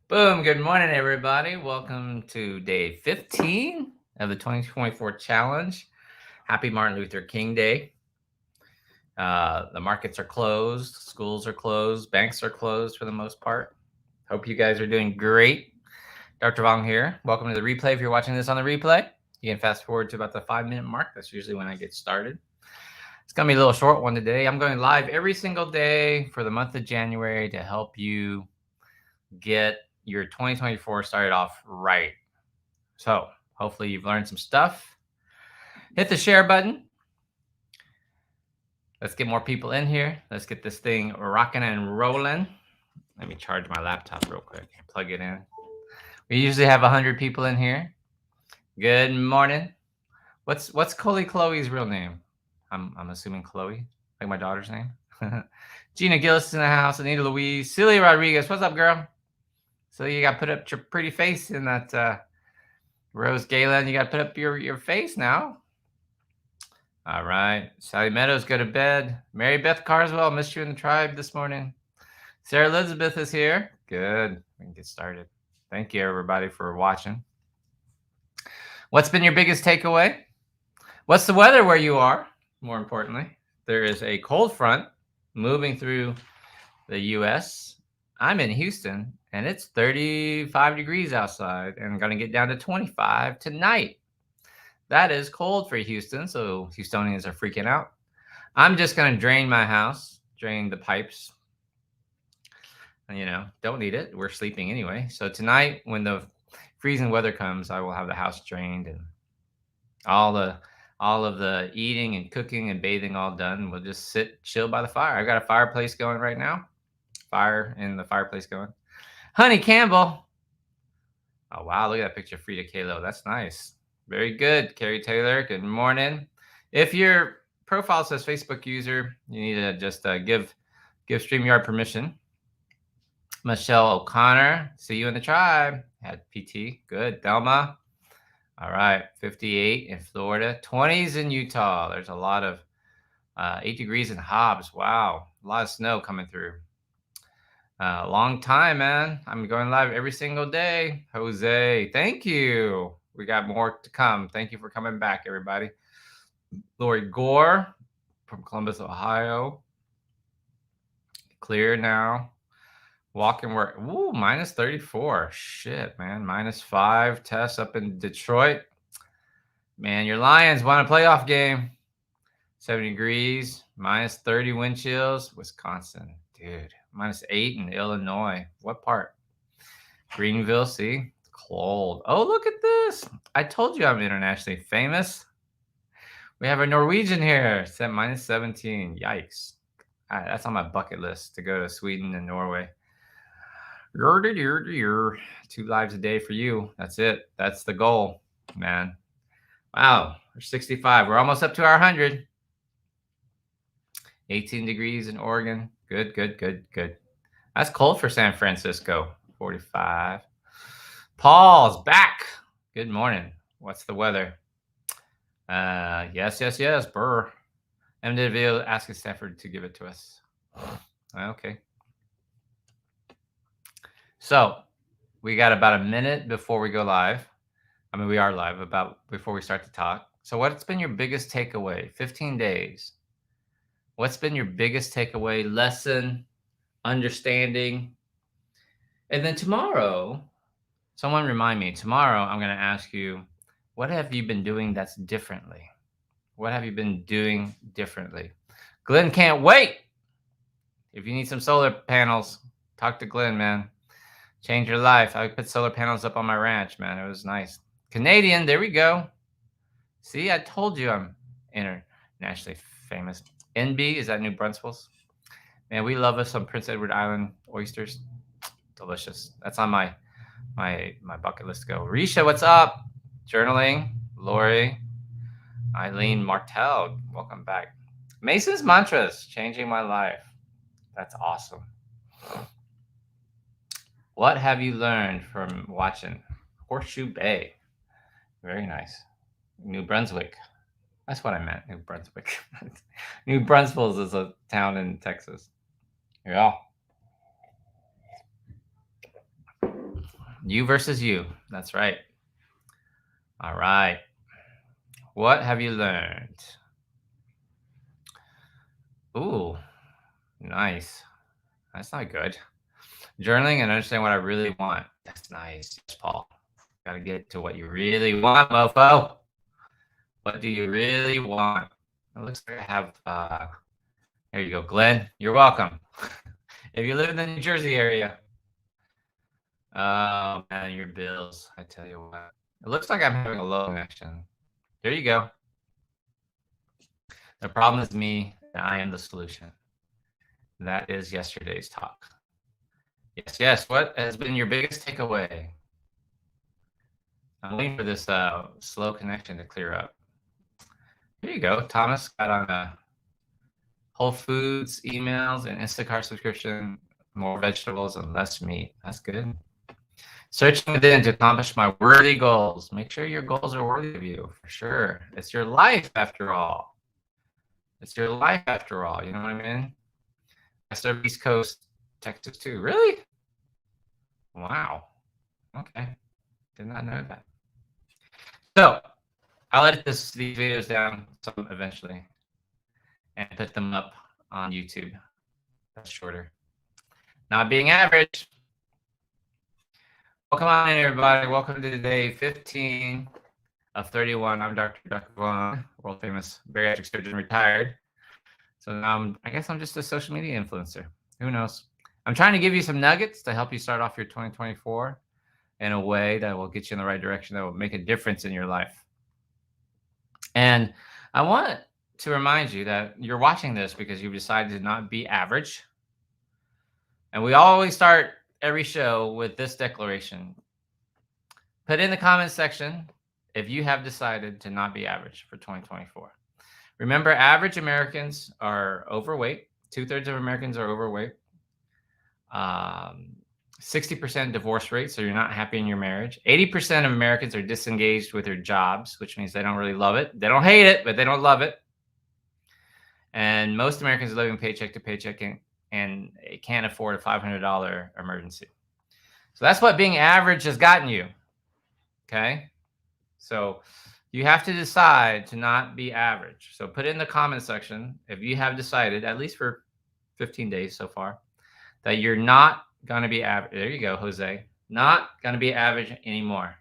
Boom. Good morning, everybody. Welcome to day 15 of the 2024 challenge. Happy Martin Luther King Day. The markets are closed, schools are closed, banks are closed for the most part. Hope you guys are doing great. Dr. Vong here. Welcome to the replay. If you're watching this on the replay, you can fast forward to about the 5-minute mark. That's usually when I get started. It's going to be a little short one today. I'm going live every single day for the month of January to help you get your 2024 started off right. So hopefully you've learned some stuff. Hit the share button. Let's get more people in here. Let's get this thing rocking and rolling. Let me charge my laptop real quick. Plug it in. We usually have 100 people in here. Good morning. What's Chloe's real name? I'm assuming Chloe, like my daughter's name. Gina Gillis in the house. Anita Louise. Celia Rodriguez. What's up, girl? So you got to put up your pretty face in that Rose Galen. You got to put up your face now. All right. Sally Meadows, go to bed. Mary Beth Carswell, missed you in the tribe this morning. Sarah Elizabeth is here. Good. We can get started. Thank you, everybody, for watching. What's been your biggest takeaway? What's the weather where you are? More importantly, there is a cold front moving through the U.S. I'm in Houston, and it's 35 degrees outside, and going to get down to 25 tonight. That is cold for Houston, so Houstonians are freaking out. I'm just going to drain my house, drain the pipes. Don't need it. We're sleeping anyway. So tonight, when the freezing weather comes, I will have the house drained and all of the eating and cooking and bathing all done. We'll just sit, chill by the fire. I've got a fireplace going right now. Fire in the fireplace going. Honey Campbell. Oh, wow. Look at that picture of Frida Kahlo. That's nice. Very good, Carrie Taylor. Good morning. If your profile says Facebook user, you need to just give StreamYard permission. Michelle O'Connor, see you in the tribe. Had PT. Good. Thelma. All right. 58 in Florida. 20s in Utah. There's a lot of 8 degrees in Hobbs. Wow. A lot of snow coming through. Long time, man. I'm going live every single day. Jose, thank you. We got more to come. Thank you for coming back, everybody. Lori Gore from Columbus, Ohio. Clear now. Walk and work. Ooh, minus 34. Shit, man. -5. Tess up in Detroit. Man, your Lions won a playoff game. 70 degrees. -30 wind chills. Wisconsin. Dude. -8 in Illinois. What part? Greenville, see? Cold. Oh, look at this. I told you I'm internationally famous. We have a Norwegian here. It's at -17. Yikes. All right, that's on my bucket list to go to Sweden and Norway. 2 lives a day for you. That's it. That's the goal, man. Wow. We're 65. We're almost up to our 100. 18 degrees in Oregon. Good. That's cold for San Francisco. 45. Paul's back. Good morning. What's the weather? Yes. Burr. M. DeVille asking Stanford to give it to us. Okay. So we got about a minute before we go live. I mean, we are live before we start to talk. So what's been your biggest takeaway? 15 days. What's been your biggest takeaway, lesson, understanding? And then tomorrow, someone remind me, tomorrow I'm going to ask you, what have you been doing that's differently? What have you been doing differently? Glenn can't wait. If you need some solar panels, talk to Glenn, man. Change your life. I put solar panels up on my ranch, man. It was nice. Canadian, there we go. See, I told you I'm internationally famous. NB, is that New Brunswick's? Man, we love us some Prince Edward Island oysters. Delicious. That's on my bucket list to go. Risha, what's up? Journaling. Lori. Eileen Martel, welcome back. Mason's Mantras, changing my life. That's awesome. What have you learned from watching Horseshoe Bay? Very nice. New Brunswick. That's what I meant, New Brunswick. New Brunswick is a town in Texas. Yeah. You versus you. That's right. All right. What have you learned? Ooh, nice. That's not good. Journaling and understanding what I really want. That's nice. Yes, Paul. Gotta get to what you really want, mofo. What do you really want? It looks like I have, there you go, Glenn. You're welcome. If you live in the New Jersey area. Oh, man, your bills. I tell you what. It looks like I'm having a low connection. There you go. The problem is me, and I am the solution. That is yesterday's talk. Yes. What has been your biggest takeaway? I'm waiting for this slow connection to clear up. Here you go. Thomas got on a Whole Foods emails and Instacart subscription, more vegetables and less meat. That's good. Searching within to accomplish my worthy goals. Make sure your goals are worthy of you, for sure. It's your life after all. It's your life after all. You know what I mean? I serve East Coast, Texas too. Really? Wow. Okay. Did not know that. So I'll edit these videos down some eventually and put them up on YouTube. That's shorter. Not being average. Welcome on in, everybody. Welcome to day 15 of 31. I'm Dr. Vaughn, world famous bariatric surgeon, retired. So now I guess I'm just a social media influencer. Who knows? I'm trying to give you some nuggets to help you start off your 2024 in a way that will get you in the right direction, that will make a difference in your life. And I want to remind you that you're watching this because you've decided to not be average. And we always start every show with this declaration. Put in the comments section if you have decided to not be average for 2024. Remember, average Americans are overweight. 2/3 of Americans are overweight. 60% divorce rate, so you're not happy in your marriage. 80% of Americans are disengaged with their jobs, which means they don't really love it. They don't hate it, but they don't love it. And most Americans are living paycheck to paycheck and can't afford a $500 emergency. So that's what being average has gotten you. Okay? So you have to decide to not be average. So put it in the comment section if you have decided, at least for 15 days so far, that you're not going to be average. There you go, Jose. Not going to be average anymore.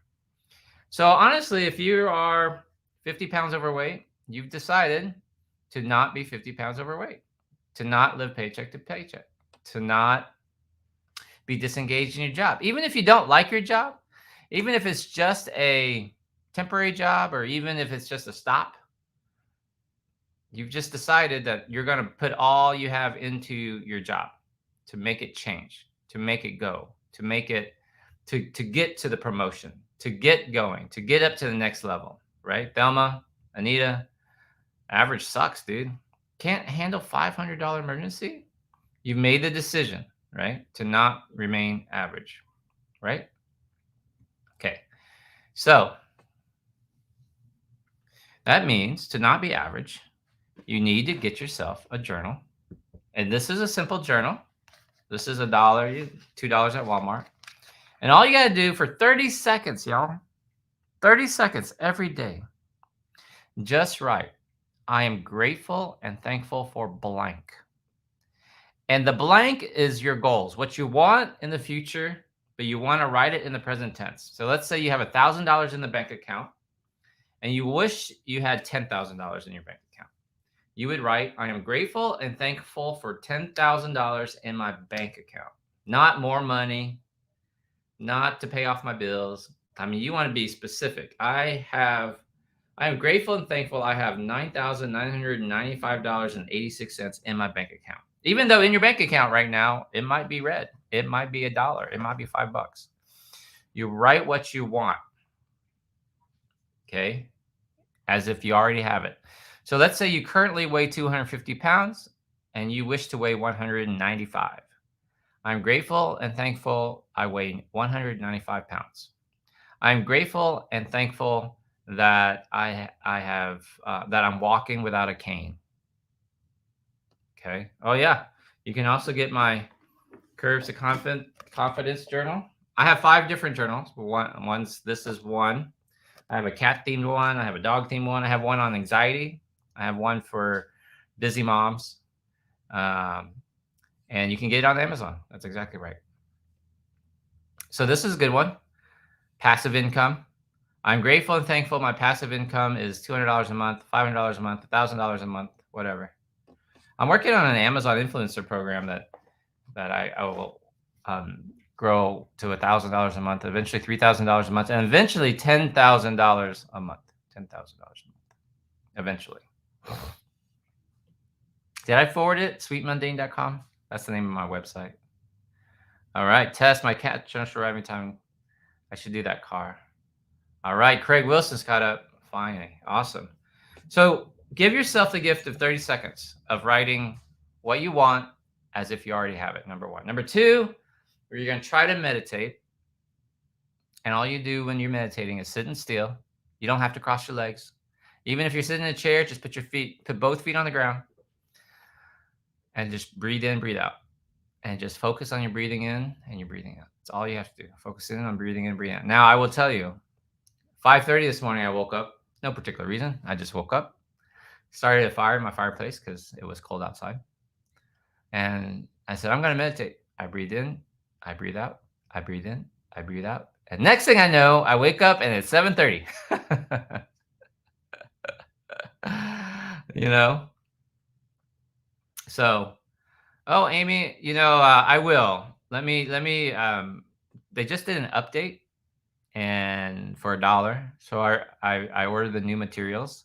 So honestly, if you are 50 pounds overweight, you've decided to not be 50 pounds overweight, to not live paycheck to paycheck, to not be disengaged in your job. Even if you don't like your job, even if it's just a temporary job, or even if it's just a stop, you've just decided that you're going to put all you have into your job to make it change, to make it go, to make it, to get to the promotion, to get going, to get up to the next level, right? Thelma, Anita, average sucks, dude. Can't handle $500 emergency? You've made the decision, right, to not remain average, right? Okay. So that means to not be average, you need to get yourself a journal. And this is a simple journal. This is $1, $2 at Walmart. And all you got to do for 30 seconds, y'all, 30 seconds every day, just write, I am grateful and thankful for blank. And the blank is your goals, what you want in the future, but you want to write it in the present tense. So let's say you have $1,000 in the bank account and you wish you had $10,000 in your bank account. You would write, I am grateful and thankful for $10,000 in my bank account. Not more money, not to pay off my bills. I mean, you want to be specific. I am grateful and thankful I have $9,995.86 in my bank account. Even though in your bank account right now, it might be red. It might be $1. It might be $5. You write what you want. Okay? As if you already have it. So let's say you currently weigh 250 pounds and you wish to weigh 195. I'm grateful and thankful I weigh 195 pounds. I'm grateful and thankful that that I'm walking without a cane. Okay. Oh yeah. You can also get my Curves to Confidence journal. I have 5 different journals. This is one. I have a cat themed one. I have a dog themed one. I have one on anxiety. I have one for busy moms. Um, and you can get it on Amazon. That's exactly right. So this is a good one. Passive income. I'm grateful and thankful. My passive income is $200 a month, $500 a month, $1,000 a month, whatever. I'm working on an Amazon influencer program that I will grow to $1,000 a month, eventually $3,000 a month, and eventually $10,000 a month. $10,000 a month, eventually. Did I forward it? Sweetmundane.com. That's the name of my website. All right, test my cat just arriving time. I should do that car. All right, Craig Wilson's caught up. Finally, awesome. So give yourself the gift of 30 seconds of writing what you want as if you already have it, number one. Number two, you're going to try to meditate. And all you do when you're meditating is sit and still. You don't have to cross your legs. Even if you're sitting in a chair, just put both feet on the ground and just breathe in, breathe out. And just focus on your breathing in and your breathing out. That's all you have to do. Focus in on breathing in, breathing out. Now, I will tell you, 5:30 this morning, I woke up. No particular reason. I just woke up. Started a fire in my fireplace because it was cold outside. And I said, I'm going to meditate. I breathe in, I breathe out, I breathe in, I breathe out. And next thing I know, I wake up and it's 7:30. You know? So, oh, Amy, I will. They just did an update and for $1. So I ordered the new materials.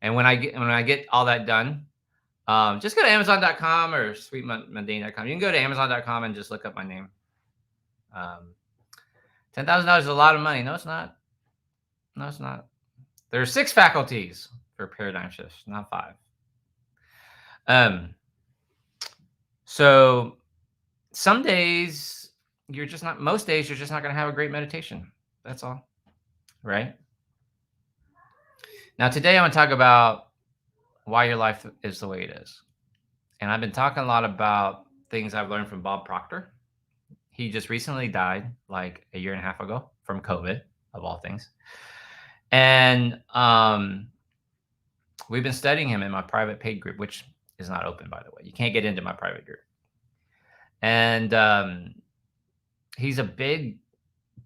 And when I get all that done, just go to Amazon.com or sweetmundane.com. You can go to Amazon.com and just look up my name. $10,000 is a lot of money. No, it's not. No, it's not. There are 6 faculties for paradigm shifts, not 5. So some days most days you're just not going to have a great meditation. That's all. Right? Now, today I want to talk about why your life is the way it is. And I've been talking a lot about things I've learned from Bob Proctor. He just recently died like a year and a half ago from COVID, of all things. And we've been studying him in my private paid group, which is not open, by the way. You can't get into my private group. And he's a big,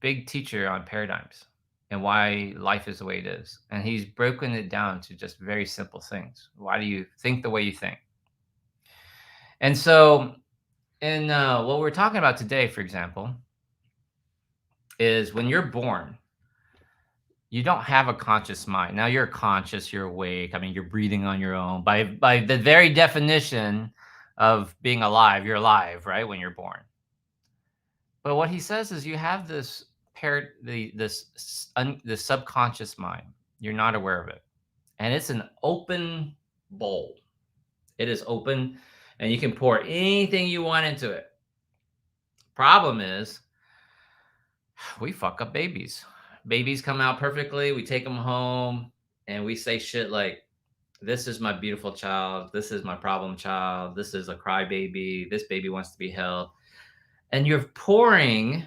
big teacher on paradigms and why life is the way it is. And he's broken it down to just very simple things. Why do you think the way you think? And so, what we're talking about today, for example, is when you're born, you don't have a conscious mind. Now you're conscious, you're awake. I mean, you're breathing on your own. By the very definition of being alive, you're alive, right? When you're born. But what he says is you have this subconscious mind. You're not aware of it. And it's an open bowl. It is open and you can pour anything you want into it. Problem is, we fuck up babies. Babies come out perfectly. We take them home and we say shit like, this is my beautiful child. This is my problem child. This is a crybaby. This baby wants to be held. And you're pouring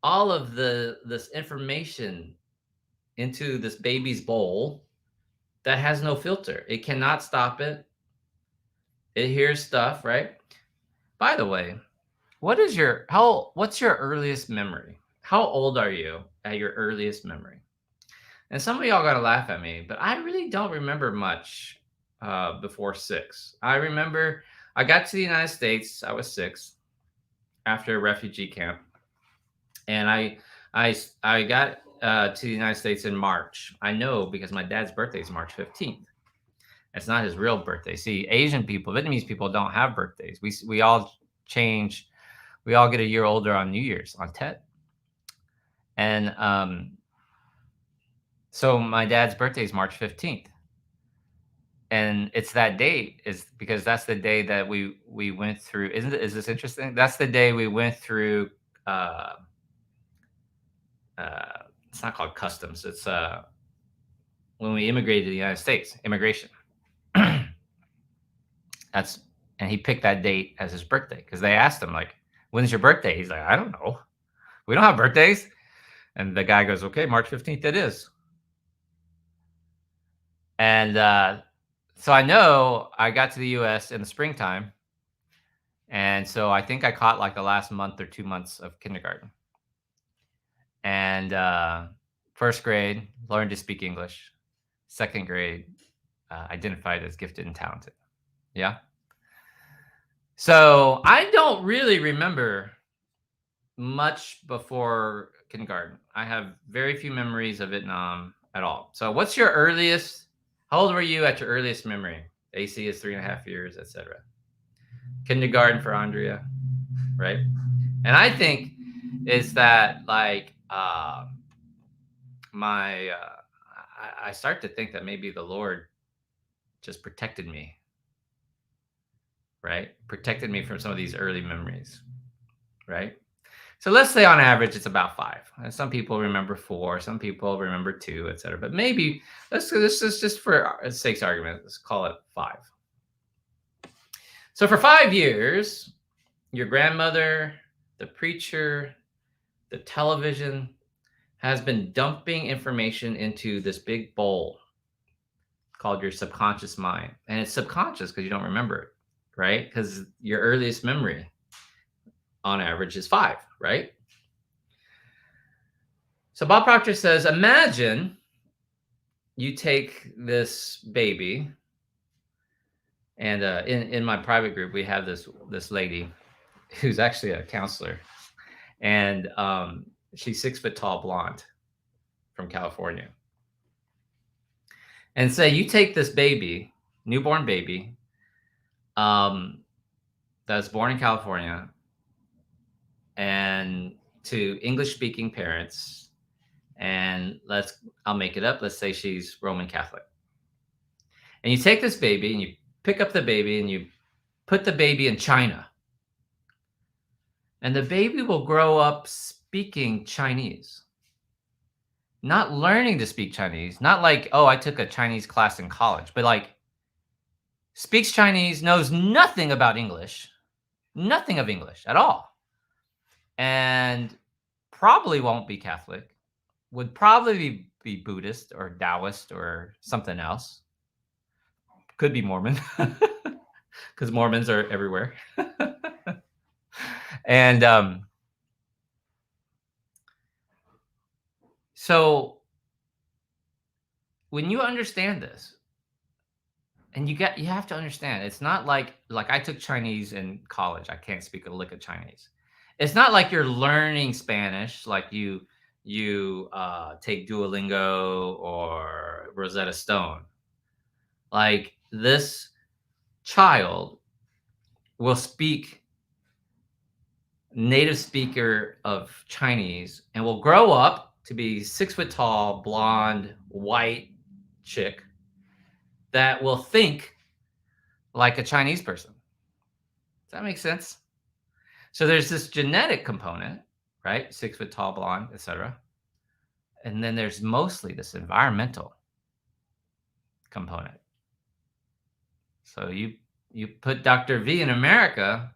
all of this information into this baby's bowl that has no filter. It cannot stop it. It hears stuff, right? By the way, what's your earliest memory? How old are you at your earliest memory? And some of y'all gotta laugh at me, but I really don't remember much before 6. I remember I got to the United States. I was 6 after a refugee camp, and I got to the United States in March. I know because my dad's birthday is March 15th. It's not his real birthday. See, Asian people, Vietnamese people don't have birthdays. We all change. We all get a year older on New Year's, on Tet. And so my dad's birthday is March 15th. And it's that date is because that's the day that we went through. Is this interesting? That's the day we went through. It's not called customs. It's when we immigrated to the United States, immigration. And he picked that date as his birthday because they asked him like, "When's your birthday?" He's like, "I don't know." We don't have birthdays. And the guy goes, okay, March 15th it is. And so I know I got to the US in the springtime. And so I think I caught like the last month or 2 months of kindergarten. And first grade, learned to speak English. Second grade, identified as gifted and talented. Yeah. So I don't really remember much before kindergarten. I have very few memories of Vietnam at all. So what's your earliest? How old were you at your earliest memory? AC is 3.5 years, etc. Kindergarten for Andrea, right? And I think is that like my I start to think that maybe the Lord just protected me, right? Protected me from some of these early memories, right? So let's say on average it's about 5. And some people remember 4, some people remember 2, etc. But maybe this is just for sake's argument, let's call it 5. So for 5 years, your grandmother, the preacher, the television has been dumping information into this big bowl called your subconscious mind. And it's subconscious because you don't remember it, right? Because your earliest memory on average is 5, right? So Bob Proctor says, imagine you take this baby, and in my private group, we have this lady who's actually a counselor, and she's 6 foot tall, blonde, from California. And say you take this baby, newborn baby, that's born in California, and to English speaking parents, and I'll make it up. Let's say she's Roman Catholic. And you take this baby and you pick up the baby and you put the baby in China. And the baby will grow up speaking Chinese. Not learning to speak Chinese, not like, oh, I took a Chinese class in college, but like speaks Chinese, knows nothing about English, nothing of English at all. And probably won't be Catholic, would probably be Buddhist or Taoist or something else. Could be Mormon, because Mormons are everywhere. And so when you understand this, and you have to understand, it's not like I took Chinese in college. I can't speak a lick of Chinese. It's not like you're learning Spanish, like you take Duolingo or Rosetta Stone. Like this child will speak native speaker of Chinese and will grow up to be 6 foot tall, blonde, white chick that will think like a Chinese person. Does that make sense? So there's this genetic component, right? 6 foot tall, blonde, etc. And then there's mostly this environmental component. So you put Dr. V in America,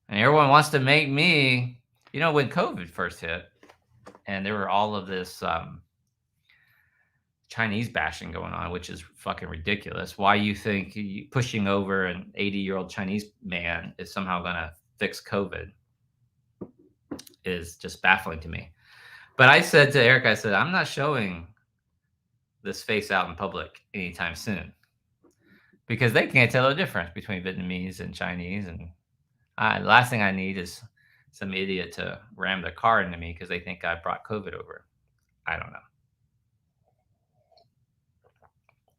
and everyone wants to make me, when COVID first hit, and there were all of this Chinese bashing going on, which is fucking ridiculous. Why you think pushing over an 80-year-old Chinese man is somehow going to fix COVID is just baffling to me. But I said to Eric, I'm not showing this face out in public anytime soon, because they can't tell the difference between Vietnamese and Chinese. And the last thing I need is some idiot to ram their car into me because they think I brought COVID over. I don't know.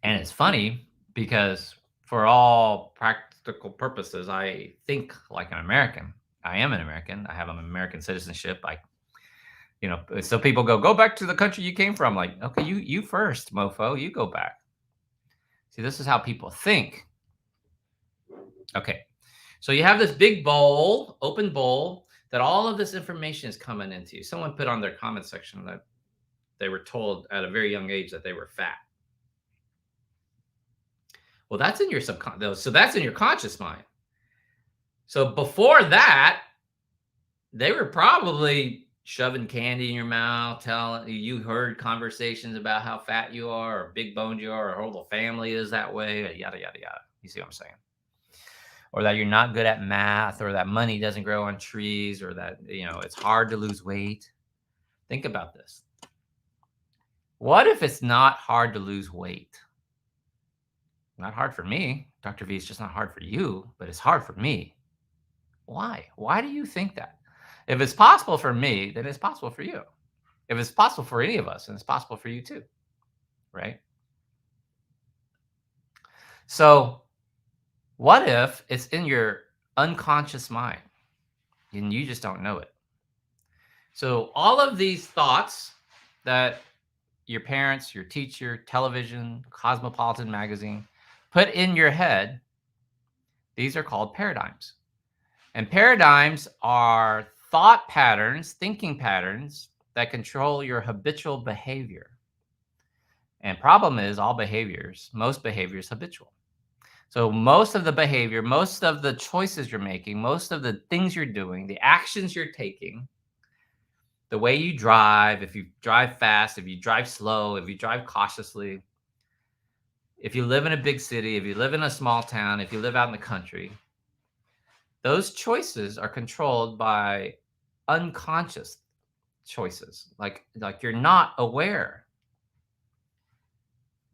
And it's funny because for all practical purposes, I think like an American. I am an American. I have an American citizenship. So people go back to the country you came from. Like, okay, you first, mofo, you go back. See, this is how people think. Okay, so you have this big bowl, open bowl, that all of this information is coming into. Someone put on their comment section that they were told at a very young age that they were fat. Well, that's in your subconscious. So that's in your conscious mind. So before that, they were probably shoving candy in your mouth, telling you heard conversations about how fat you are, or big boned you are, or whole family is that way, yada yada yada. You see what I'm saying? Or that you're not good at math, or that money doesn't grow on trees, or that it's hard to lose weight. Think about this. What if it's not hard to lose weight? Not hard for me. Dr. V, it's just not hard for you, but it's hard for me. Why? Why do you think that? If it's possible for me, then it's possible for you. If it's possible for any of us, then it's possible for you too, right? So what if it's in your unconscious mind and you just don't know it? So all of these thoughts that your parents, your teacher, television, Cosmopolitan magazine put in your head, these are called paradigms. And paradigms are thought patterns, thinking patterns that control your habitual behavior. And problem is most behaviors habitual. So most of the behavior, most of the choices you're making, most of the things you're doing, the actions you're taking, the way you drive, if you drive fast, if you drive slow, if you drive cautiously, if you live in a big city, if you live in a small town, if you live out in the country, those choices are controlled by unconscious choices. Like you're not aware.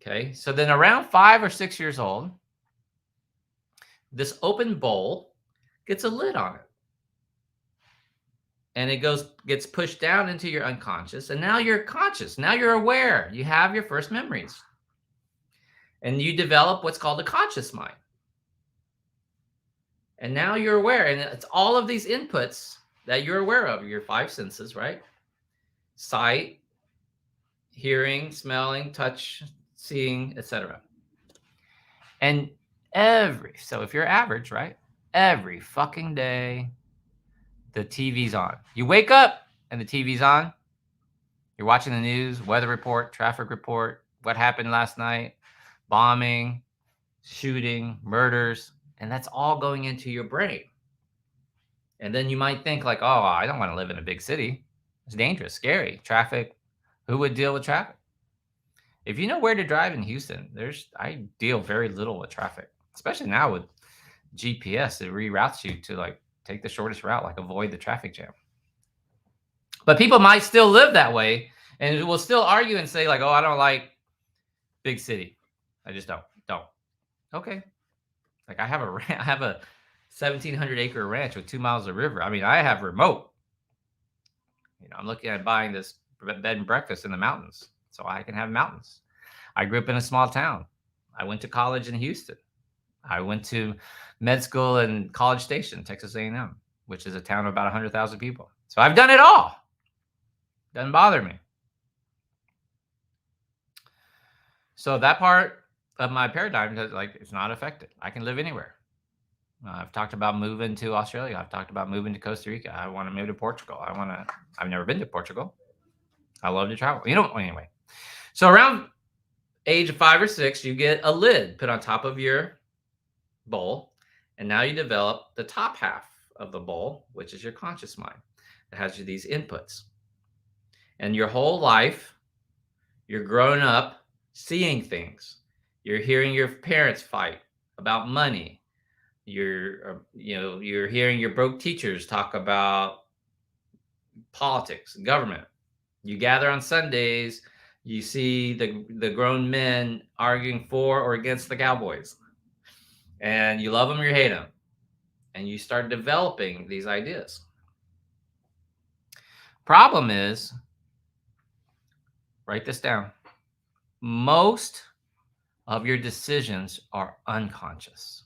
Okay. So then around 5 or 6 years old, this open bowl gets a lid on it. And it gets pushed down into your unconscious. And now you're conscious. Now you're aware. You have your first memories. And you develop what's called a conscious mind. And now you're aware. And it's all of these inputs that you're aware of, your 5 senses, right? Sight, hearing, smelling, touch, seeing, etc. And so if you're average, right? Every fucking day, the TV's on. You wake up and the TV's on. You're watching the news, weather report, traffic report, what happened last night, bombing, shooting, murders, and that's all going into your brain. And then you might think like, oh, I don't want to live in a big city. It's dangerous, scary, traffic. Who would deal with traffic? If you know where to drive in Houston, I deal very little with traffic, especially now with GPS. It reroutes you to like take the shortest route, like avoid the traffic jam. But people might still live that way and will still argue and say like, oh, I don't like big city. I just don't. Okay. Like I have a 1,700 acre ranch with 2 miles of river. I mean, I have remote. I'm looking at buying this bed and breakfast in the mountains so I can have mountains. I grew up in a small town. I went to college in Houston. I went to med school in College Station, Texas A&M, which is a town of about 100,000 people. So I've done it all. Doesn't bother me. So that part of my paradigm is like, it's not affected. I can live anywhere. I've talked about moving to Australia. I've talked about moving to Costa Rica. I want to move to Portugal. I've never been to Portugal. I love to travel. Anyway. So around age of 5 or 6, you get a lid put on top of your bowl. And now you develop the top half of the bowl, which is your conscious mind. It has these inputs. And your whole life, you're growing up seeing things. You're hearing your parents fight about money. You're hearing your broke teachers talk about politics, government. You gather on Sundays, you see the grown men arguing for or against the Cowboys. And you love them or you hate them. And you start developing these ideas. Problem is, write this down. Most of your decisions are unconscious.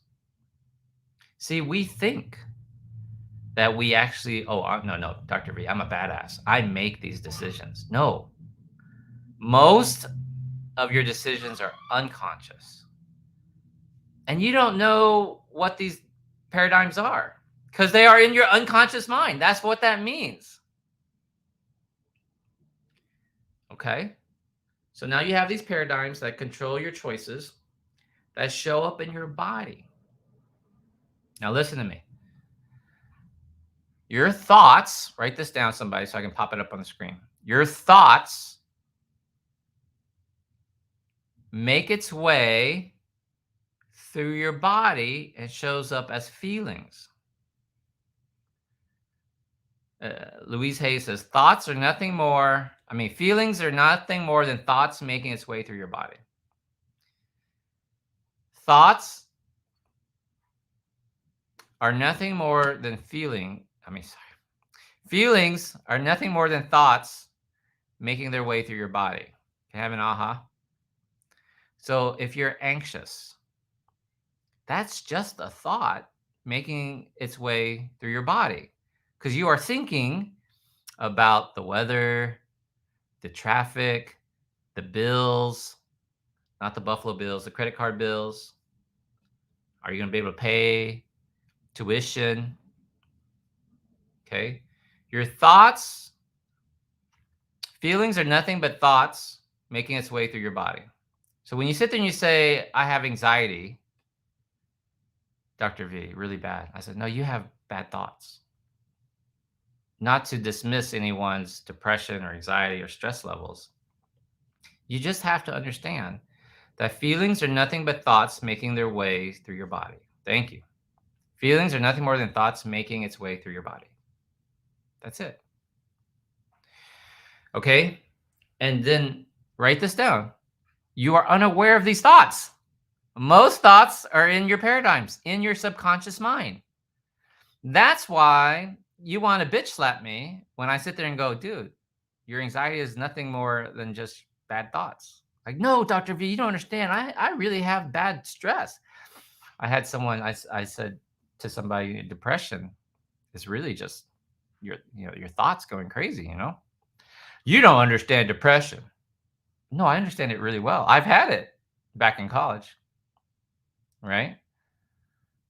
See, we think that we actually, no, Dr. V, I'm a badass. I make these decisions. No. Most of your decisions are unconscious. And you don't know what these paradigms are because they are in your unconscious mind. That's what that means. Okay? So now you have these paradigms that control your choices that show up in your body. Now listen to me. Your thoughts, write this down, somebody, so I can pop it up on the screen. Your thoughts make its way through your body and shows up as feelings. Louise Hay says, feelings are nothing more than thoughts making its way through your body. Thoughts are nothing more than feelings are nothing more than thoughts making their way through your body. Can I have an aha? So if you're anxious, that's just a thought making its way through your body, because you are thinking about the weather, the traffic, the bills, not the Buffalo Bills, the credit card bills. Are you going to be able to pay tuition? Okay. Your thoughts, feelings are nothing but thoughts making its way through your body. So when you sit there and you say, I have anxiety, Dr. V, really bad. I said, no, you have bad thoughts. Not to dismiss anyone's depression or anxiety or stress levels. You just have to understand that feelings are nothing but thoughts making their way through your body. Thank you. Feelings are nothing more than thoughts making its way through your body. That's it. Okay? And then write this down. You are unaware of these thoughts. Most thoughts are in your paradigms, in your subconscious mind. That's why you want to bitch slap me when I sit there and go, dude, your anxiety is nothing more than just bad thoughts. Like, no, Dr. V, you don't understand. I really have bad stress. I had someone, I said to somebody, depression is really just your thoughts going crazy, You don't understand depression. No, I understand it really well. I've had it back in college, right?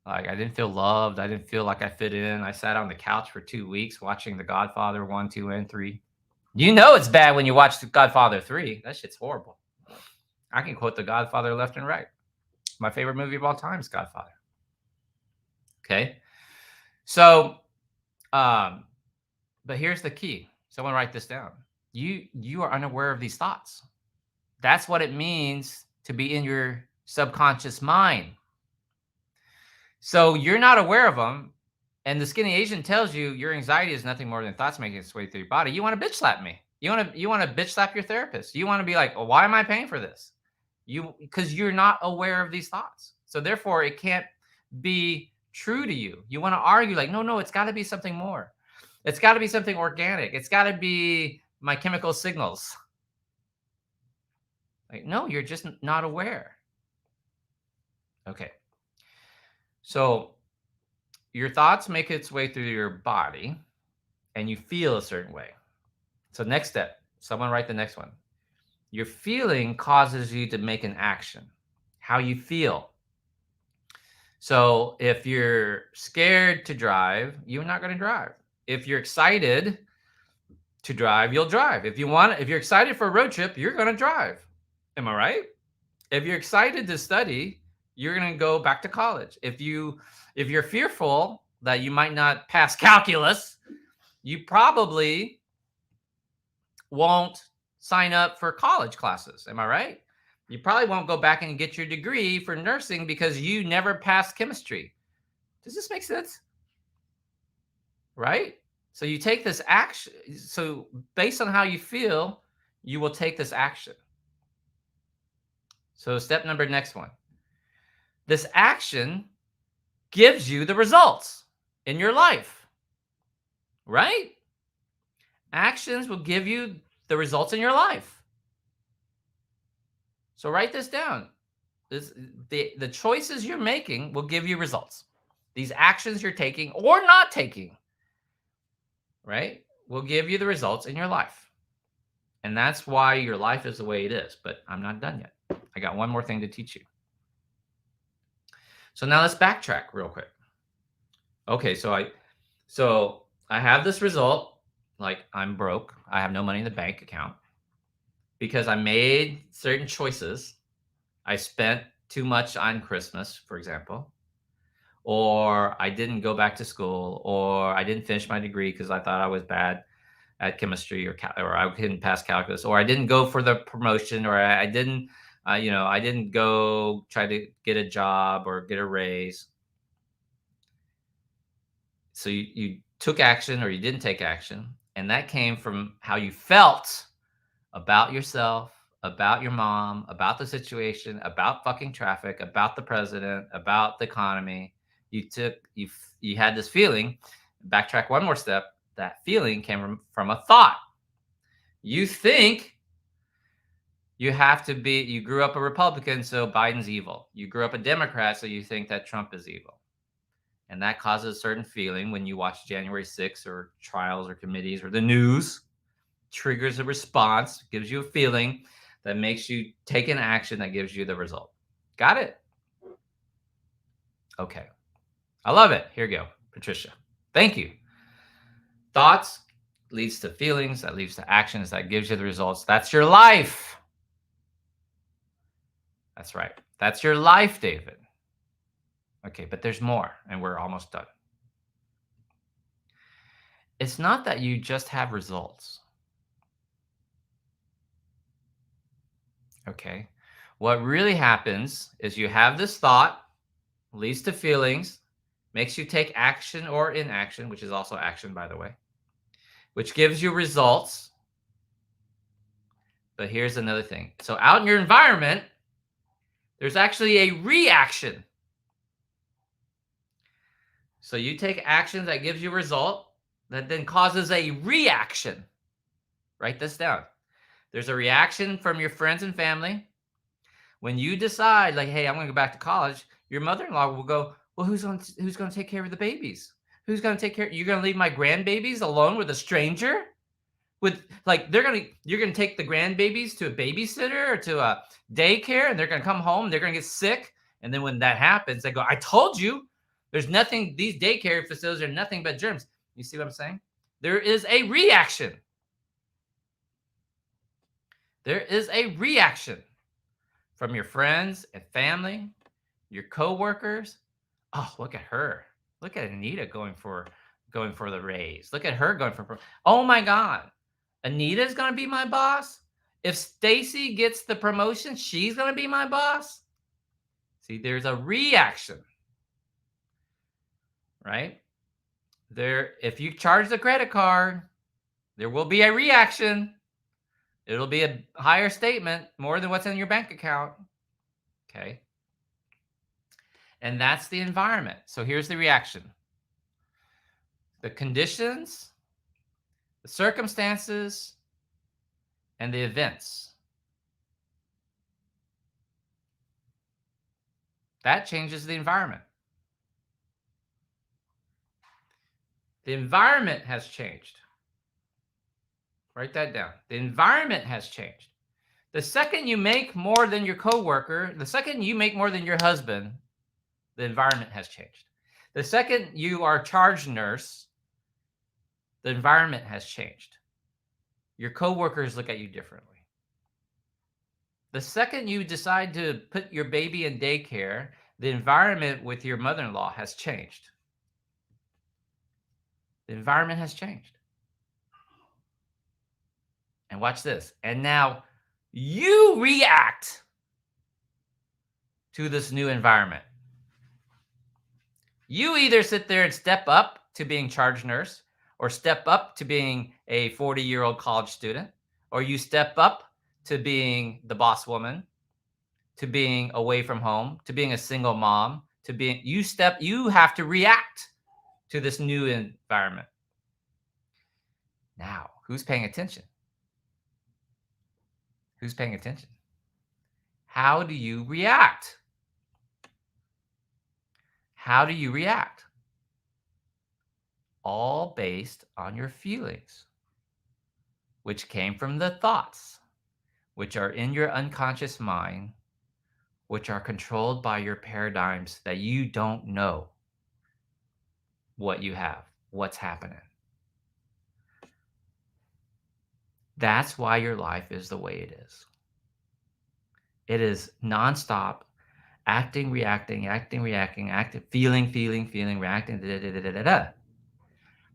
Like, I didn't feel loved. I didn't feel like I fit in. I sat on the couch for 2 weeks watching The Godfather 1, 2, and 3. You know it's bad when you watch The Godfather 3. That shit's horrible. I can quote The Godfather left and right. My favorite movie of all time is Godfather. Okay? So, but here's the key. Someone write this down. You are unaware of these thoughts. That's what it means to be in your subconscious mind. So you're not aware of them, and the skinny Asian tells you your anxiety is nothing more than thoughts making its way through your body. You want to bitch slap me. You want to bitch slap your therapist. You want to be like, well, why am I paying for this? Because you're not aware of these thoughts. So therefore, it can't be true to you. You want to argue like, no, it's got to be something more. It's got to be something organic. It's got to be my chemical signals. Like, no, you're just not aware. Okay. So your thoughts make its way through your body and you feel a certain way. So next step, someone write the next one. Your feeling causes you to make an action. How you feel. So if you're scared to drive, you're not going to drive. If you're excited to drive, you'll drive. If you're excited for a road trip, you're going to drive. Am I right? If you're excited to study, you're going to go back to college. If you're fearful that you might not pass calculus, you probably won't sign up for college classes. Am I right? You probably won't go back and get your degree for nursing because you never passed chemistry. Does this make sense? Right? So you take this action. So based on how you feel, you will take this action. So next one. This action gives you the results in your life, right? Actions will give you the results in your life. So write this down. The choices you're making will give you results. These actions you're taking or not taking, right, will give you the results in your life. And that's why your life is the way it is. But I'm not done yet. I got one more thing to teach you. So now let's backtrack real quick. Okay, so I have this result, like I'm broke. I have no money in the bank account because I made certain choices. I spent too much on Christmas, for example, or I didn't go back to school, or I didn't finish my degree because I thought I was bad at chemistry, or I couldn't pass calculus, or I didn't go for the promotion, or I didn't, I didn't go try to get a job or get a raise. So you took action or you didn't take action, and that came from how you felt about yourself, about your mom, about the situation, about fucking traffic, about the president, about the economy. You had this feeling. Backtrack one more step. That feeling came from a thought. You think you grew up a Republican, so Biden's evil. You grew up a Democrat, so you think that Trump is evil. And that causes a certain feeling when you watch January 6th or trials or committees or the news. Triggers a response, gives you a feeling that makes you take an action that gives you the result. Got it? Okay. I love it. Here you go, Patricia. Thank you. Thoughts leads to feelings, that leads to actions, that gives you the results. That's your life. That's right. That's your life, David. Okay, but there's more, and we're almost done. It's not that you just have results. Okay. What really happens is you have this thought, leads to feelings, makes you take action or inaction, which is also action, by the way, which gives you results. But here's another thing. So out in your environment, there's actually a reaction. So you take action that gives you a result that then causes a reaction. Write this down. There's a reaction from your friends and family. When you decide, like, hey, I'm going to go back to college, your mother-in-law will go, well, who's going to take care of the babies? Who's going to take care? You're going to leave my grandbabies alone with a stranger? With like you're going to take the grandbabies to a babysitter or to a daycare, and they're going to come home, they're going to get sick, and then when that happens, they go, I told you, there's nothing. These daycare facilities are nothing but germs. You see what I'm saying? There is a reaction. There is a reaction from your friends and family, your coworkers. Oh, look at her. Look at Anita going for the raise. Look at her going for. Oh my God, Anita's gonna be my boss. If Stacy gets the promotion, she's gonna be my boss. See, there's a reaction, right? If you charge the credit card, there will be a reaction. It'll be a higher statement, more than what's in your bank account. Okay. And that's the environment. So here's the reaction. The conditions, the circumstances, and the events. That changes the environment. The environment has changed. Write that down. The environment has changed. The second you make more than your coworker, the second you make more than your husband, the environment has changed. The second you are a charge nurse, the environment has changed. Your coworkers look at you differently. The second you decide to put your baby in daycare, the environment with your mother-in-law has changed. The environment has changed. And watch this. And now you react to this new environment. You either sit there and step up to being charge nurse, or step up to being a 40-year-old college student, or you step up to being the boss woman, to being away from home, to being a single mom, to being you have to react to this new environment. Now, who's paying attention? Who's paying attention? How do you react? How do you react? All based on your feelings, which came from the thoughts, which are in your unconscious mind, which are controlled by your paradigms that you don't know what you have, what's happening. That's why your life is the way it is. It is nonstop, Acting, reacting, feeling, reacting. Da, da, da, da, da, da.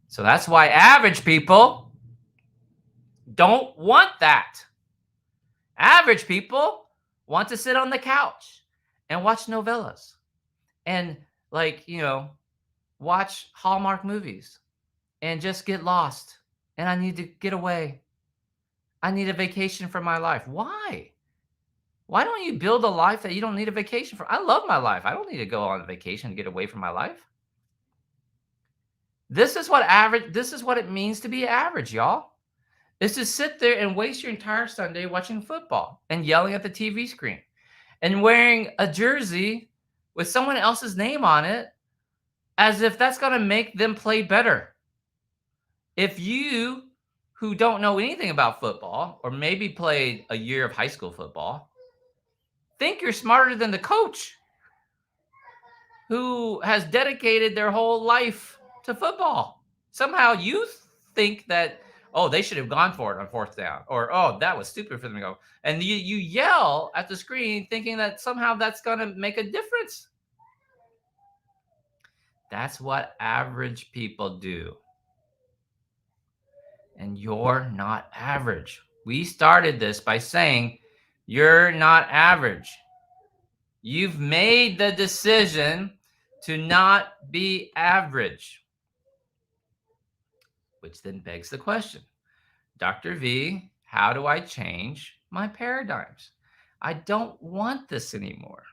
So that's why average people don't want that. Average people want to sit on the couch and watch novellas and, like, watch Hallmark movies and just get lost. And I need to get away. I need a vacation from my life. Why? Why don't you build a life that you don't need a vacation for? I love my life. I don't need to go on a vacation to get away from my life. This is what it means to be average, y'all. Is to sit there and waste your entire Sunday watching football and yelling at the TV screen and wearing a jersey with someone else's name on it as if that's going to make them play better. If you, who don't know anything about football or maybe played a year of high school football, think you're smarter than the coach who has dedicated their whole life to football. Somehow you think that, oh, they should have gone for it on fourth down, or, oh, that was stupid for them to go. And you yell at the screen thinking that somehow that's going to make a difference. That's what average people do. And you're not average. We started this by saying you're not average. You've made the decision to not be average. Which then begs the question, Dr. V, how do I change my paradigms? I don't want this anymore.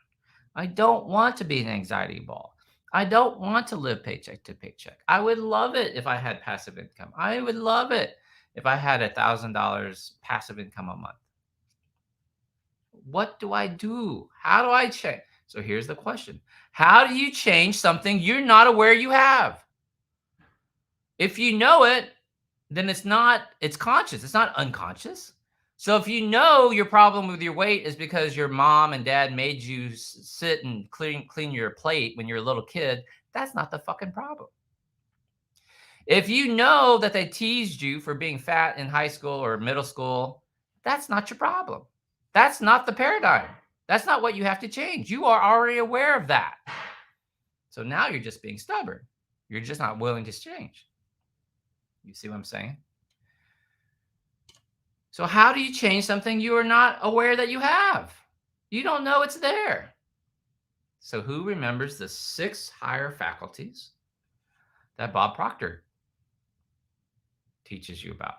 I don't want to be an anxiety ball. I don't want to live paycheck to paycheck. I would love it if I had passive income. I would love it if I had $1,000 passive income a month. What do I do? How do I change? So here's the question. How do you change something you're not aware you have? If you know it, then it's conscious. It's not unconscious. So if you know your problem with your weight is because your mom and dad made you sit and clean your plate when you're a little kid, that's not the fucking problem. If you know that they teased you for being fat in high school or middle school, that's not your problem. That's not the paradigm. That's not what you have to change. You are already aware of that. So now you're just being stubborn. You're just not willing to change. You see what I'm saying? So how do you change something you are not aware that you have? You don't know it's there. So who remembers the 6 higher faculties that Bob Proctor teaches you about?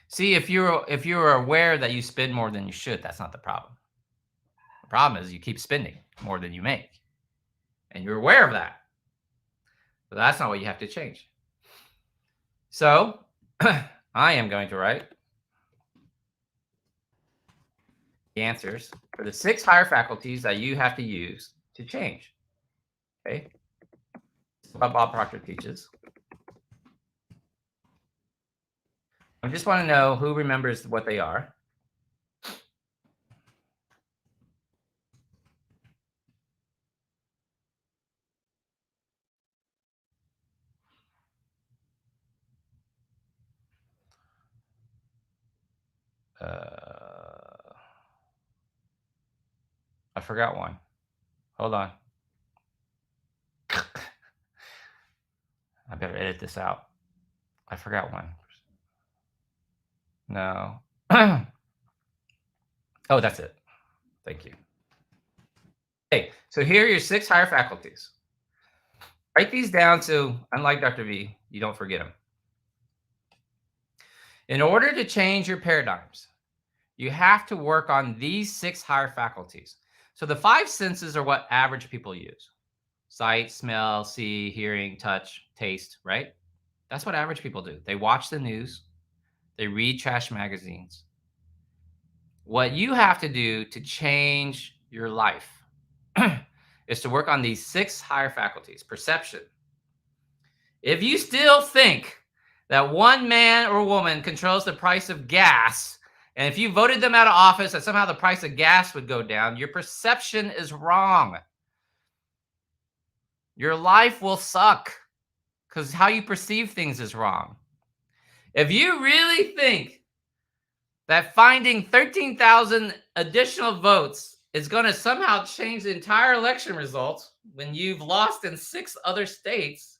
See, if you're aware that you spend more than you should, that's not the problem. The problem is you keep spending more than you make. And you're aware of that. But that's not what you have to change. So I am going to write the answers for the 6 higher faculties that you have to use to change. Okay? This is what Bob Proctor teaches. I just want to know who remembers what they are. I forgot one. Hold on. I better edit this out. I forgot one. No. Oh, that's it. Thank you. Okay, so here are your 6 higher faculties. Write these down so, unlike Dr. V, you don't forget them. In order to change your paradigms, you have to work on these 6 higher faculties. So the 5 senses are what average people use. Sight, smell, see, hearing, touch, taste, right? That's what average people do. They watch the news. They read trash magazines. What you have to do to change your life is to work on these 6 higher faculties. Perception. If you still think that one man or woman controls the price of gas, and if you voted them out of office, that somehow the price of gas would go down, your perception is wrong. Your life will suck because how you perceive things is wrong. If you really think that finding 13,000 additional votes is going to somehow change the entire election results when you've lost in 6 other states,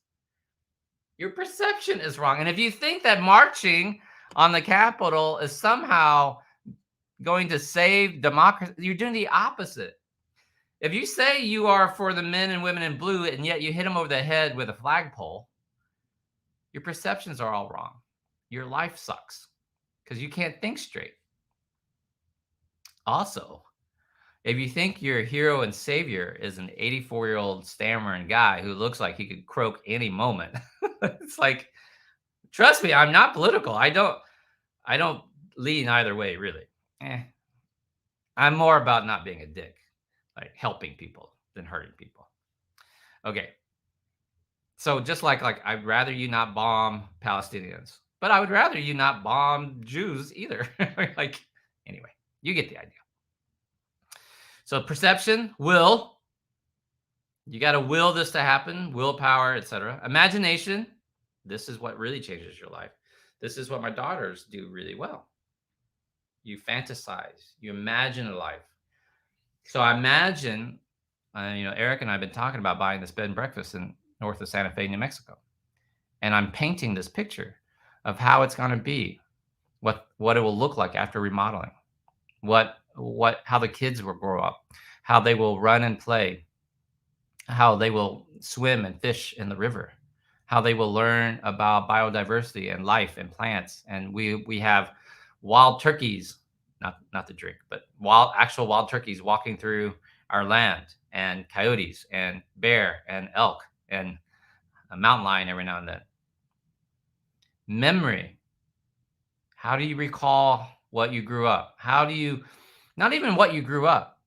your perception is wrong. And if you think that marching on the Capitol is somehow going to save democracy, you're doing the opposite. If you say you are for the men and women in blue and yet you hit them over the head with a flagpole, your perceptions are all wrong. Your life sucks because you can't think straight. Also, if you think your hero and savior is an 84-year-old stammering guy who looks like he could croak any moment, it's like, trust me, I'm not political. I don't lean either way, really. I'm more about not being a dick, like helping people than hurting people. Okay. So just like I'd rather you not bomb Palestinians, but I would rather you not bomb Jews either. Like, anyway, you get the idea. So perception, will. You got to will this to happen, willpower, etc. Imagination. This is what really changes your life. This is what my daughters do really well. You fantasize, you imagine a life. So I imagine, Eric and I have been talking about buying this bed and breakfast in north of Santa Fe, New Mexico. And I'm painting this picture of how it's going to be, what it will look like after remodeling, how the kids will grow up, how they will run and play, how they will swim and fish in the river, how they will learn about biodiversity and life and plants. And we have wild turkeys, not the drink, but actual wild turkeys walking through our land, and coyotes and bear and elk and a mountain lion every now and then. Memory. How do you recall what you grew up? How do you, not even what you grew up,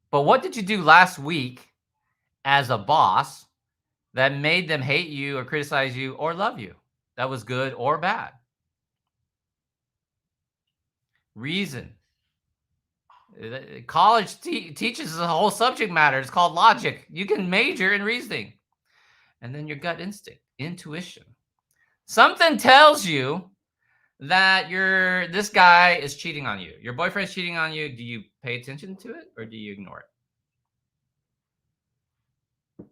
but what did you do last week as a boss that made them hate you or criticize you or love you? That was good or bad. Reason. College teaches a whole subject matter. It's called logic. You can major in reasoning. And then your gut instinct, intuition. Something tells you that this guy is cheating on you. Your boyfriend's cheating on you. Do you pay attention to it or do you ignore it?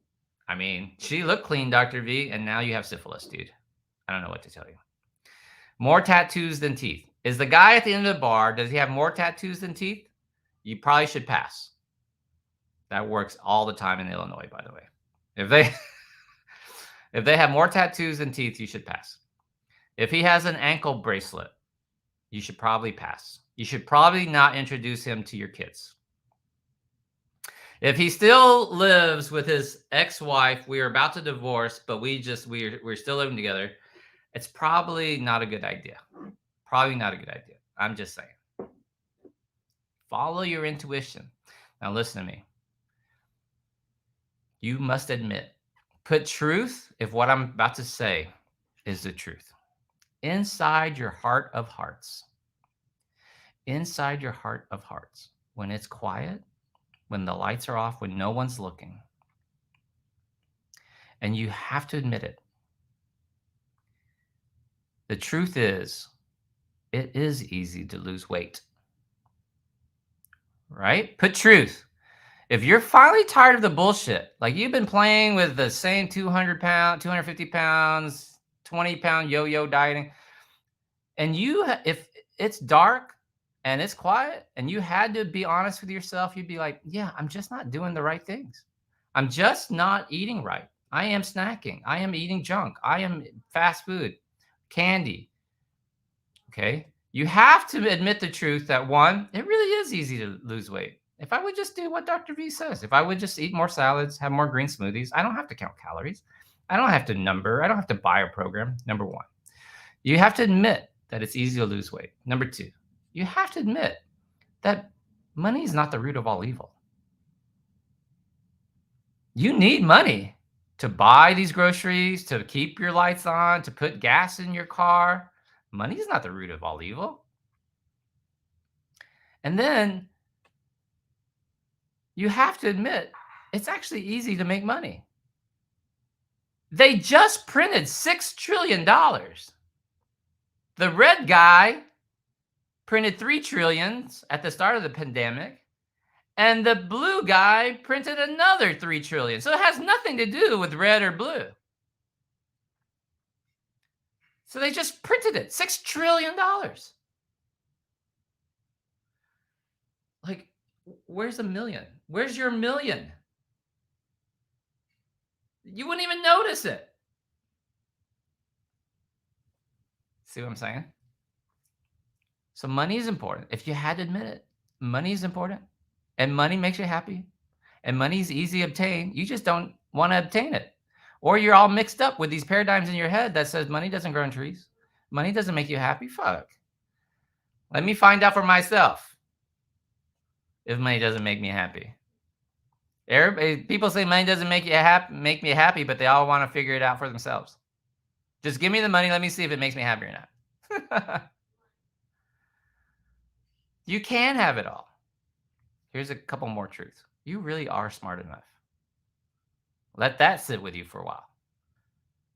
I mean, she looked clean, Dr. V, and now you have syphilis, dude. I don't know what to tell you. More tattoos than teeth. Is the guy at the end of the bar, does he have more tattoos than teeth? You probably should pass. That works all the time in Illinois, by the way. If they have more tattoos than teeth, you should pass. If he has an ankle bracelet, you should probably pass. You should probably not introduce him to your kids. If he still lives with his ex-wife, we are about to divorce, but we're still living together, it's probably not a good idea. Probably not a good idea. I'm just saying. Follow your intuition. Now listen to me. You must admit, put truth if what I'm about to say is the truth. Inside your heart of hearts. Inside your heart of hearts. When it's quiet, when the lights are off, when no one's looking. And you have to admit it. The truth is, it is easy to lose weight. Right? Put truth. If you're finally tired of the bullshit, like you've been playing with the same 200 pounds, 250 pounds, 20-pound yo-yo dieting, and if it's dark and it's quiet and you had to be honest with yourself, you'd be like, yeah, I'm just not doing the right things. I'm just not eating right. I am snacking. I am eating junk. I am fast food, candy. Okay. You have to admit the truth that one, it really is easy to lose weight. If I would just do what Dr. V says, if I would just eat more salads, have more green smoothies, I don't have to count calories. I don't have to number. I don't have to buy a program. Number one, you have to admit that it's easy to lose weight. Number two, you have to admit that money is not the root of all evil. You need money to buy these groceries, to keep your lights on, to put gas in your car. Money is not the root of all evil. And then you have to admit it's actually easy to make money. They just printed $6 trillion. The red guy printed $3 trillion at the start of the pandemic. And the blue guy printed another 3 trillion. So it has nothing to do with red or blue. So they just printed it, $6 trillion. Like, where's a million? Where's your million? You wouldn't even notice it. See what I'm saying? So money is important. If you had to admit it, money is important. And money makes you happy. And money is easy to obtain. You just don't want to obtain it. Or you're all mixed up with these paradigms in your head that says money doesn't grow on trees. Money doesn't make you happy. Fuck. Let me find out for myself if money doesn't make me happy. People say money doesn't make me happy, but they all want to figure it out for themselves. Just give me the money. Let me see if it makes me happy or not. You can have it all. Here's a couple more truths. You really are smart enough. Let that sit with you for a while.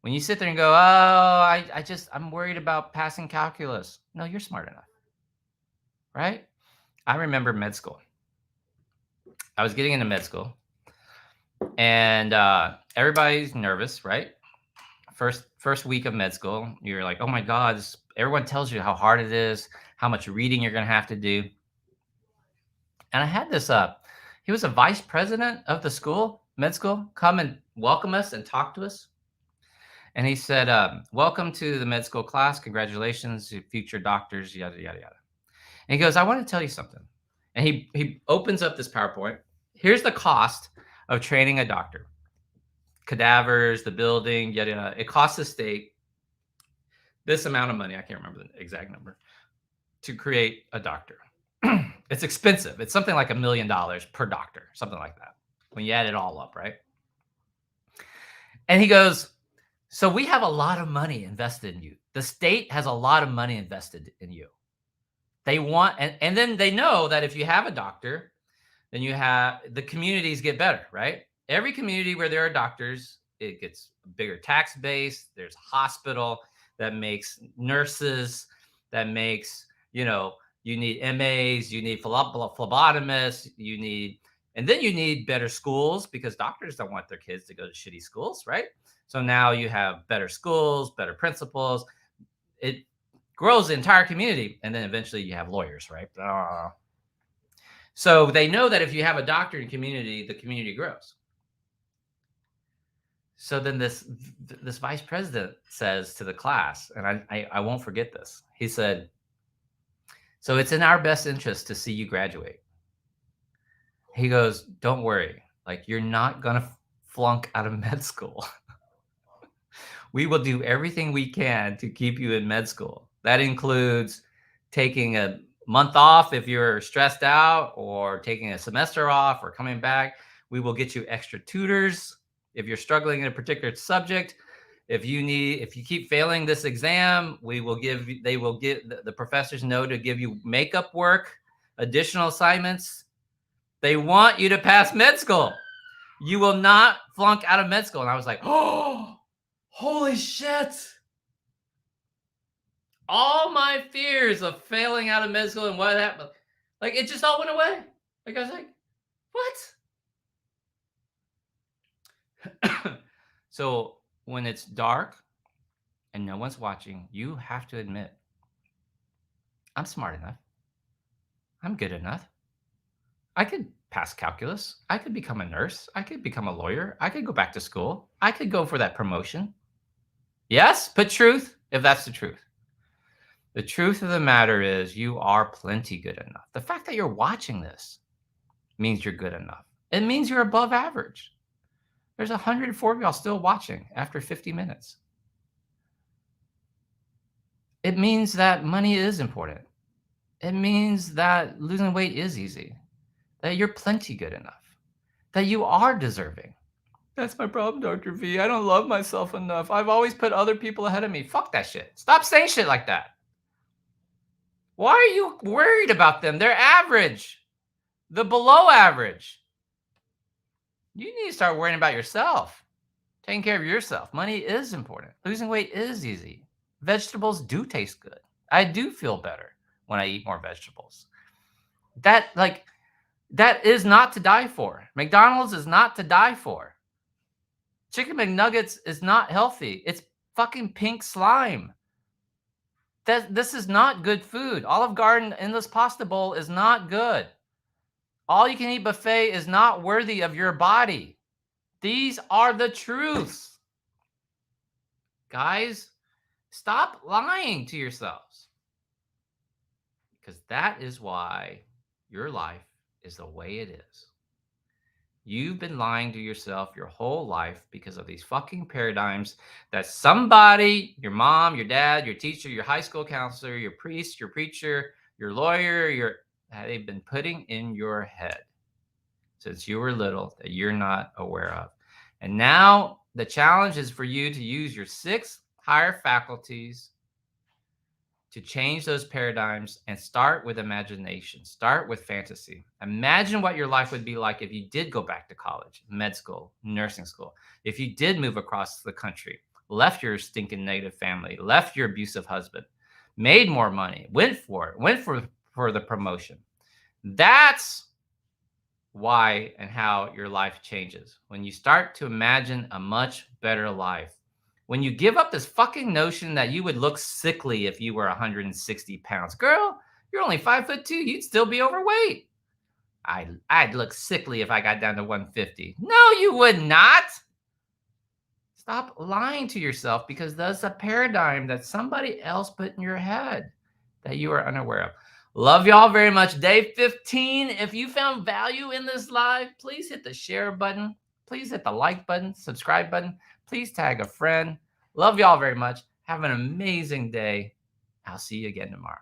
When you sit there and go, oh, I'm worried about passing calculus. No, you're smart enough. Right? I remember med school. I was getting into med school. And everybody's nervous, right? First week of med school, you're like, oh my God, everyone tells you how hard it is, how much reading you're going to have to do. And I had this he was a vice president of the school, med school, come and welcome us and talk to us. And he said, welcome to the med school class. Congratulations, future doctors, yada, yada, yada. And he goes, I want to tell you something. And he opens up this PowerPoint. Here's the cost of training a doctor. Cadavers, the building, yada, yada. It costs the state this amount of money. I can't remember the exact number to create a doctor. It's expensive. It's something like $1 million per doctor, something like that, when you add it all up, right? And he goes, so we have a lot of money invested in you. The state has a lot of money invested in you. They want, and then they know that if you have a doctor, then the communities get better, right? Every community where there are doctors, it gets a bigger tax base. There's a hospital that makes nurses, that makes, you need MAs, you need phlebotomists, and then you need better schools because doctors don't want their kids to go to shitty schools, right? So now you have better schools, better principals. It grows the entire community, and then eventually you have lawyers, right? So they know that if you have a doctor in community, the community grows. So then this vice president says to the class, and I won't forget this. He said, so it's in our best interest to see you graduate. He goes, don't worry. Like, you're not going to flunk out of med school. We will do everything we can to keep you in med school. That includes taking a month off if you're stressed out, or taking a semester off, or coming back. We will get you extra tutors if you're struggling in a particular subject. If you keep failing this exam, they will give the professors know to give you makeup work, additional assignments. They want you to pass med school. You will not flunk out of med school. And I was like, oh, holy shit. All my fears of failing out of med school and what happened, like, it just all went away. Like, I was like, what? So when it's dark and no one's watching, you have to admit, I'm smart enough. I'm good enough. I could pass calculus. I could become a nurse. I could become a lawyer. I could go back to school. I could go for that promotion. Yes, but truth, if that's the truth. The truth of the matter is you are plenty good enough. The fact that you're watching this means you're good enough. It means you're above average. There's 104 of y'all still watching after 50 minutes. It means that money is important. It means that losing weight is easy. That you're plenty good enough. That you are deserving. That's my problem, Dr. V. I don't love myself enough. I've always put other people ahead of me. Fuck that shit. Stop saying shit like that. Why are you worried about them? They're average. The below average. You need to start worrying about yourself. Taking care of yourself. Money is important. Losing weight is easy. Vegetables do taste good. I do feel better when I eat more vegetables. That is not to die for. McDonald's is not to die for. Chicken McNuggets is not healthy. It's fucking pink slime. This is not good food. Olive Garden endless pasta bowl is not good. All you can eat buffet is not worthy of your body. These are the truths. Guys, stop lying to yourselves. Because that is why your life is the way it is. You've been lying to yourself your whole life because of these fucking paradigms that somebody, your mom, your dad, your teacher, your high school counselor, your priest, your preacher, your lawyer, they've been putting in your head since you were little that you're not aware of. And now the challenge is for you to use your 6 higher faculties to change those paradigms and start with imagination. Start with fantasy. Imagine what your life would be like if you did go back to college, med school, nursing school. If you did move across the country, left your stinking negative family, left your abusive husband, made more money, went for it, went for the promotion. That's why and how your life changes. When you start to imagine a much better life. When you give up this fucking notion that you would look sickly if you were 160 pounds. Girl, you're only 5'2". You'd still be overweight. I'd look sickly if I got down to 150. No, you would not. Stop lying to yourself because that's a paradigm that somebody else put in your head that you are unaware of. Love y'all very much. Day 15. If you found value in this live, please hit the share button. Please hit the like button, subscribe button. Please tag a friend. Love y'all very much. Have an amazing day. I'll see you again tomorrow.